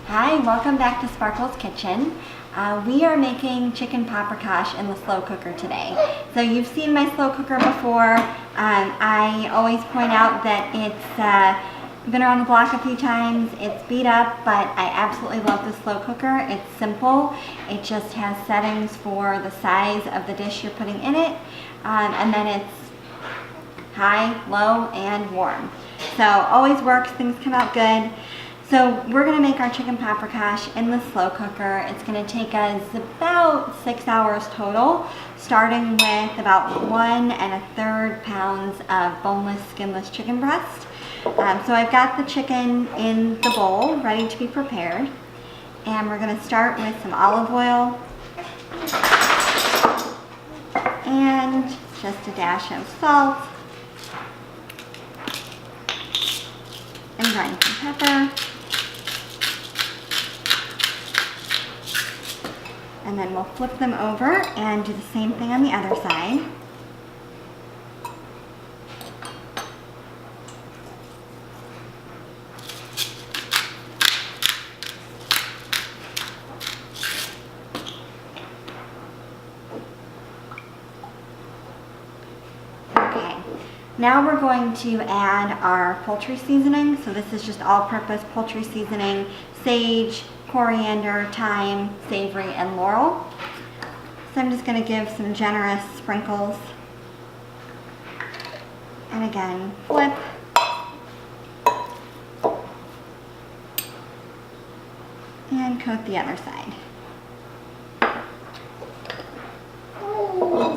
Hi, welcome back to Sparkle's Kitchen. We are making chicken paprikash in the slow cooker today. So you've seen my slow cooker before. I always point out that it's been around the block a few times. It's beat up, but I absolutely love the slow cooker. It's simple. It just has settings for the size of the dish you're putting in it. And then it's high, low, and warm. So always works, things come out good. So we're going to make our chicken paprikash in the slow cooker. It's going to take us about 6 hours total, starting with about 1 1/3 pounds of boneless, skinless chicken breast. So I've got the chicken in the bowl, ready to be prepared. And we're going to start with some olive oil and just a dash of salt and grind some pepper. And then we'll flip them over and do the same thing on the other side. Okay, now we're going to add our poultry seasoning. So this is just all-purpose poultry seasoning, sage, coriander, thyme, savory, and laurel. So I'm just going to give some generous sprinkles. And again, flip. And coat the other side.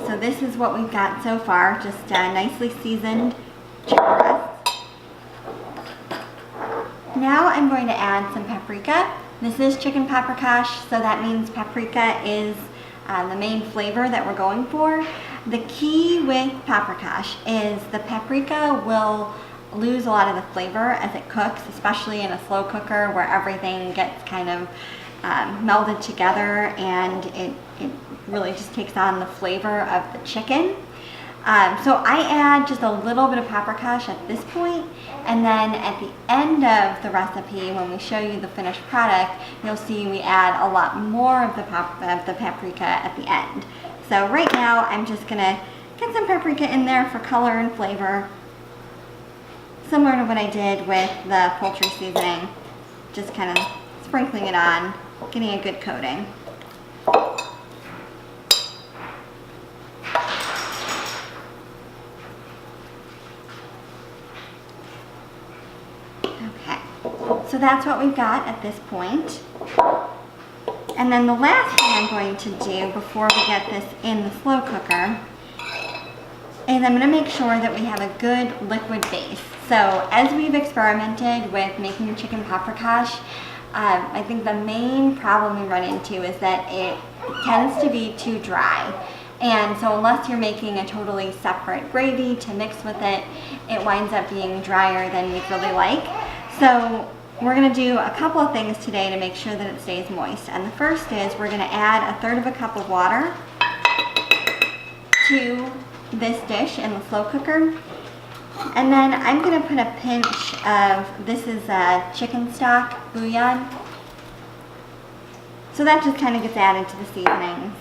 So this is what we've got so far, just nicely seasoned chicken breast. Now I'm going to add some paprika. This is chicken paprikash, so that means paprika is the main flavor that we're going for. The key with paprikash is the paprika will lose a lot of the flavor as it cooks, especially in a slow cooker where everything gets kind of melded together and it really just takes on the flavor of the chicken. So I add just a little bit of paprikash at this point, and then at the end of the recipe, when we show you the finished product, you'll see we add a lot more of the paprika at the end. So right now, I'm just gonna get some paprika in there for color and flavor, similar to what I did with the poultry seasoning, just kind of sprinkling it on, getting a good coating. So that's what we've got at this point. And then the last thing I'm going to do before we get this in the slow cooker is I'm going to make sure that we have a good liquid base. So as we've experimented with making chicken paprikash, I think the main problem we run into is that it tends to be too dry. And so unless you're making a totally separate gravy to mix with it, it winds up being drier than we'd really like. So we're going to do a couple of things today to make sure that it stays moist. And the first is we're going to add 1/3 cup of water to this dish in the slow cooker. And then I'm going to put a pinch of, this is chicken stock bouillon. So that just kind of gets added to the seasonings.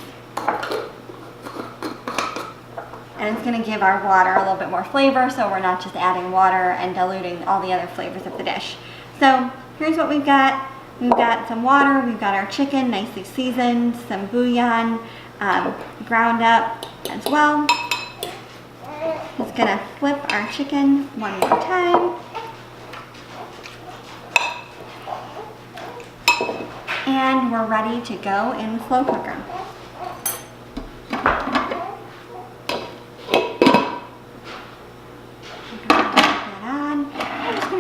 And it's going to give our water a little bit more flavor, so we're not just adding water and diluting all the other flavors of the dish. So here's what we've got. We've got some water, we've got our chicken nicely seasoned, some bouillon ground up as well. Just gonna flip our chicken one more time. And we're ready to go in the slow cooker.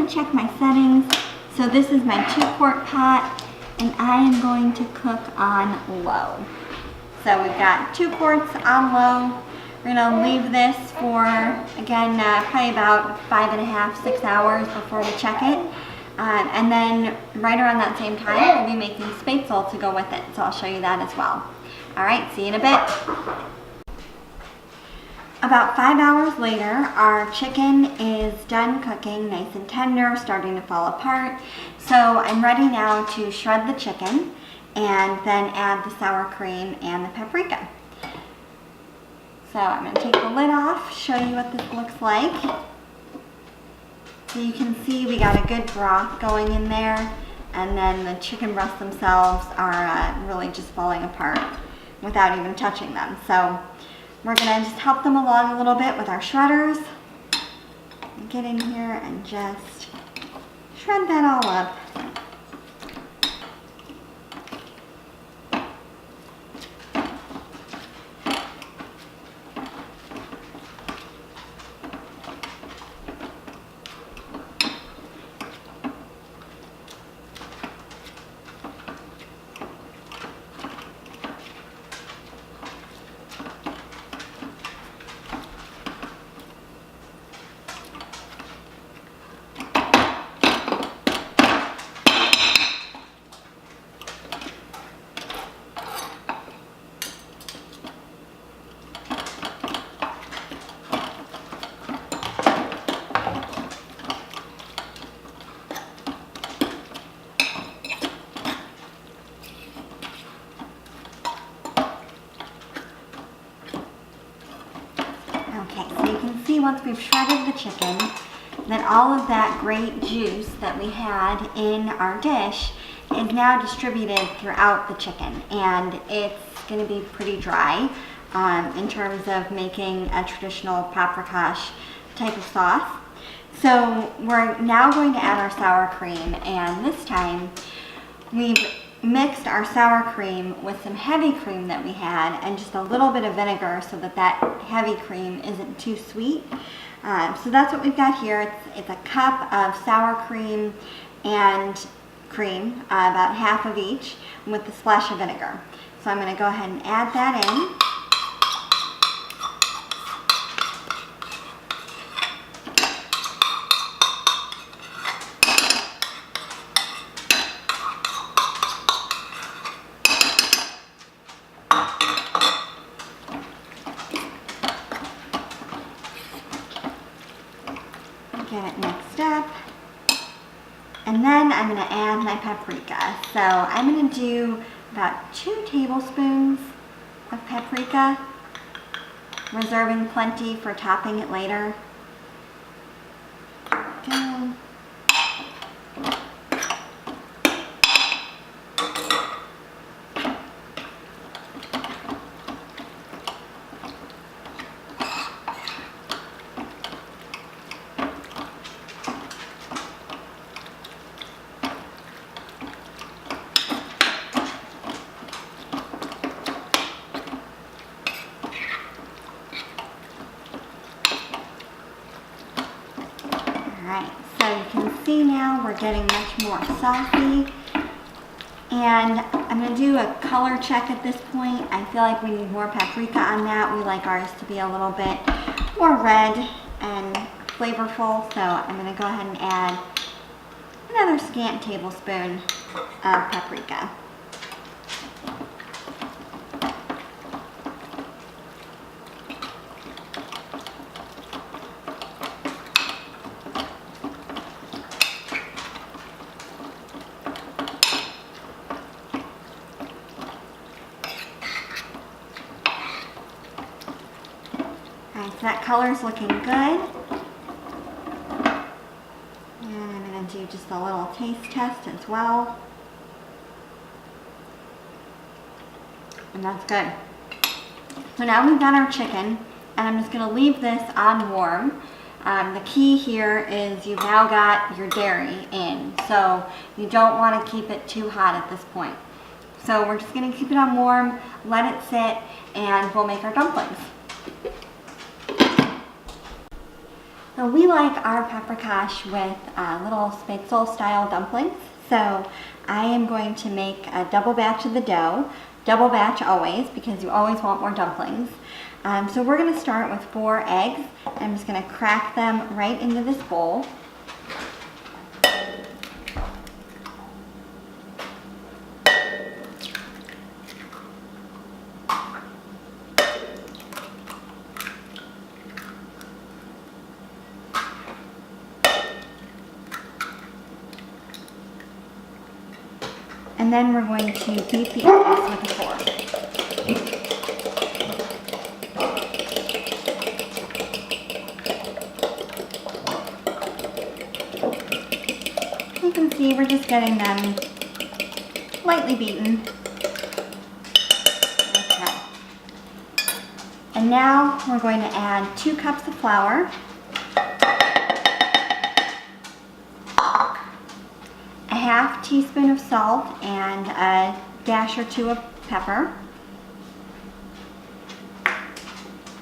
Check my settings. So this is my 2-quart pot, and I am going to cook on low. So we've got 2 quarts on low. We're gonna leave this for, again, probably about 5 1/2, 6 hours before we check it. And then right around that same time, we'll be making Spaetzle to go with it. So I'll show you that as well. All right, see you in a bit. About 5 hours later, our chicken is done cooking, nice and tender, starting to fall apart. So I'm ready now to shred the chicken and then add the sour cream and the paprika. So I'm going to take the lid off, show you what this looks like. So you can see we got a good broth going in there, and then the chicken breasts themselves are really just falling apart without even touching them. So we're going to just help them along a little bit with our shredders. Get in here and just shred that all up. Okay, so you can see once we've shredded the chicken, that all of that great juice that we had in our dish is now distributed throughout the chicken, and it's going to be pretty dry in terms of making a traditional paprikash type of sauce. So we're now going to add our sour cream, and this time we've mixed our sour cream with some heavy cream that we had and just a little bit of vinegar so that that heavy cream isn't too sweet. So that's what we've got here. It's a cup of sour cream and cream, about half of each, with a splash of vinegar. So I'm going to go ahead and add that in. Get it mixed up, and then I'm going to add my paprika. So I'm going to do about 2 tablespoons of paprika, reserving plenty for topping it later. Go. Alright, so you can see now we're getting much more saucy, and I'm going to do a color check at this point. I feel like we need more paprika on that. We like ours to be a little bit more red and flavorful, so I'm going to go ahead and add another scant tablespoon of paprika. Alright, so that color's looking good. And I'm going to do just a little taste test as well. And that's good. So now we've got our chicken, and I'm just going to leave this on warm. The key here is you've now got your dairy in, so you don't want to keep it too hot at this point. So we're just going to keep it on warm, let it sit, and we'll make our dumplings. So we like our paprikash with little Spaetzle style dumplings. So I am going to make a double batch of the dough. Double batch always, because you always want more dumplings. So we're going to start with 4 eggs. I'm just going to crack them right into this bowl. And then we're going to beat the eggs with a fork. You can see we're just getting them lightly beaten. Okay. And now we're going to add 2 cups of flour, a half teaspoon of salt, and a dash or 2 of pepper.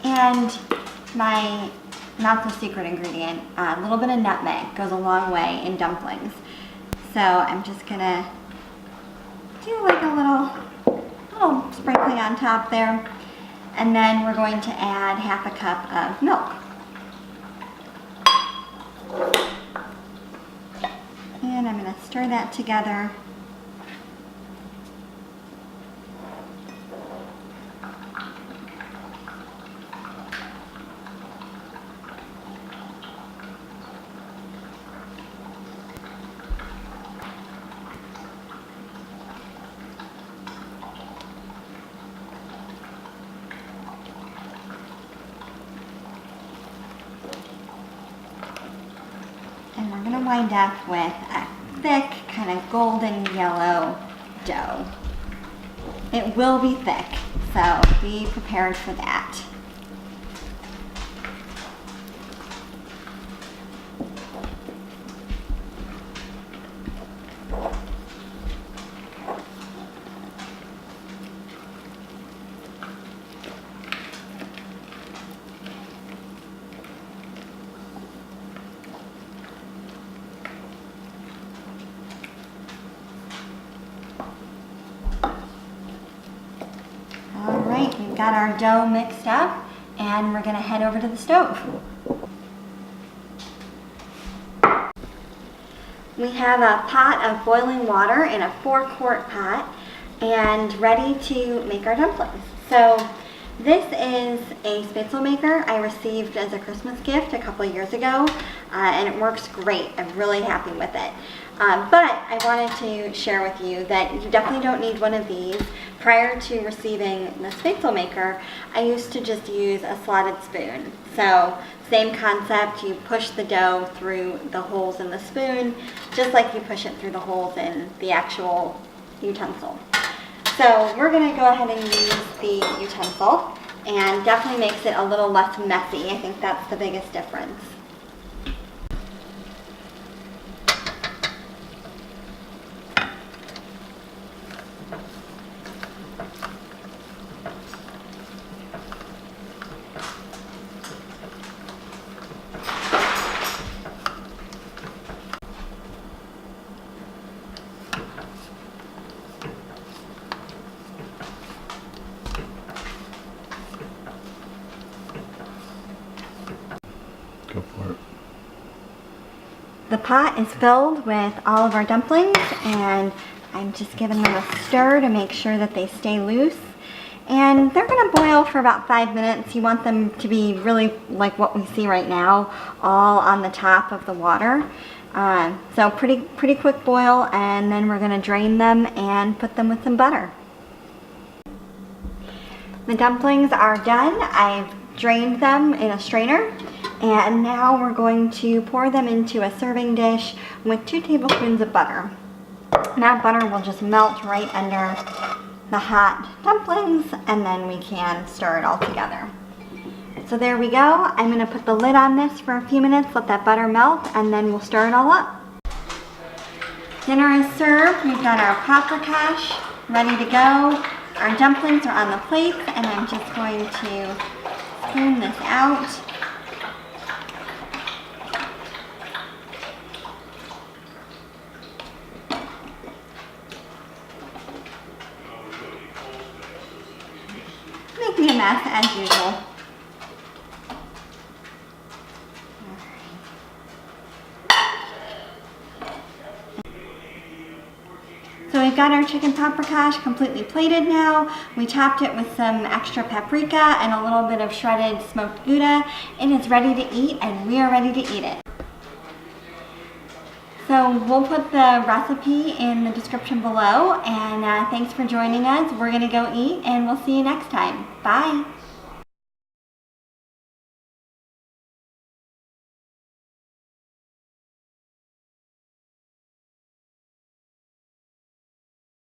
And my not so secret ingredient, a little bit of nutmeg goes a long way in dumplings. So I'm just gonna do like a little sprinkling on top there. And then we're going to add half a cup of milk. And I'm gonna stir that together. And we're gonna wind up with a thick, kind of golden yellow dough. It will be thick, so be prepared for that. Alright, we've got our dough mixed up and we're going to head over to the stove. We have a pot of boiling water in a 4-quart pot and ready to make our dumplings. So this is a Spaetzle maker I received as a Christmas gift a couple of years ago, and it works great. I'm really happy with it. But I wanted to share with you that you definitely don't need one of these. Prior to receiving the Spaetzle maker, I used to just use a slotted spoon. So same concept, you push the dough through the holes in the spoon, just like you push it through the holes in the actual utensil. So we're going to go ahead and use the utensil, and definitely makes it a little less messy. I think that's the biggest difference. Go for it. The pot is filled with all of our dumplings, and I'm just giving them a stir to make sure that they stay loose. And they're going to boil for about 5 minutes. You want them to be really like what we see right now, all on the top of the water. So pretty quick boil, and then we're going to drain them and put them with some butter. The dumplings are done. I've drained them in a strainer. And now we're going to pour them into a serving dish with 2 tablespoons of butter. And that butter will just melt right under the hot dumplings, and then we can stir it all together. So there we go. I'm going to put the lid on this for a few minutes, let that butter melt, and then we'll stir it all up. Dinner is served. We've got our paprikash ready to go. Our dumplings are on the plate, and I'm just going to spoon this out. Making a mess as usual. So we've got our chicken paprikash completely plated now. We topped it with some extra paprika and a little bit of shredded smoked Gouda. It is ready to eat, and we are ready to eat it. So So we'll put the recipe in the description below, and thanks for joining us. We're gonna go eat, and we'll see you next time. Bye.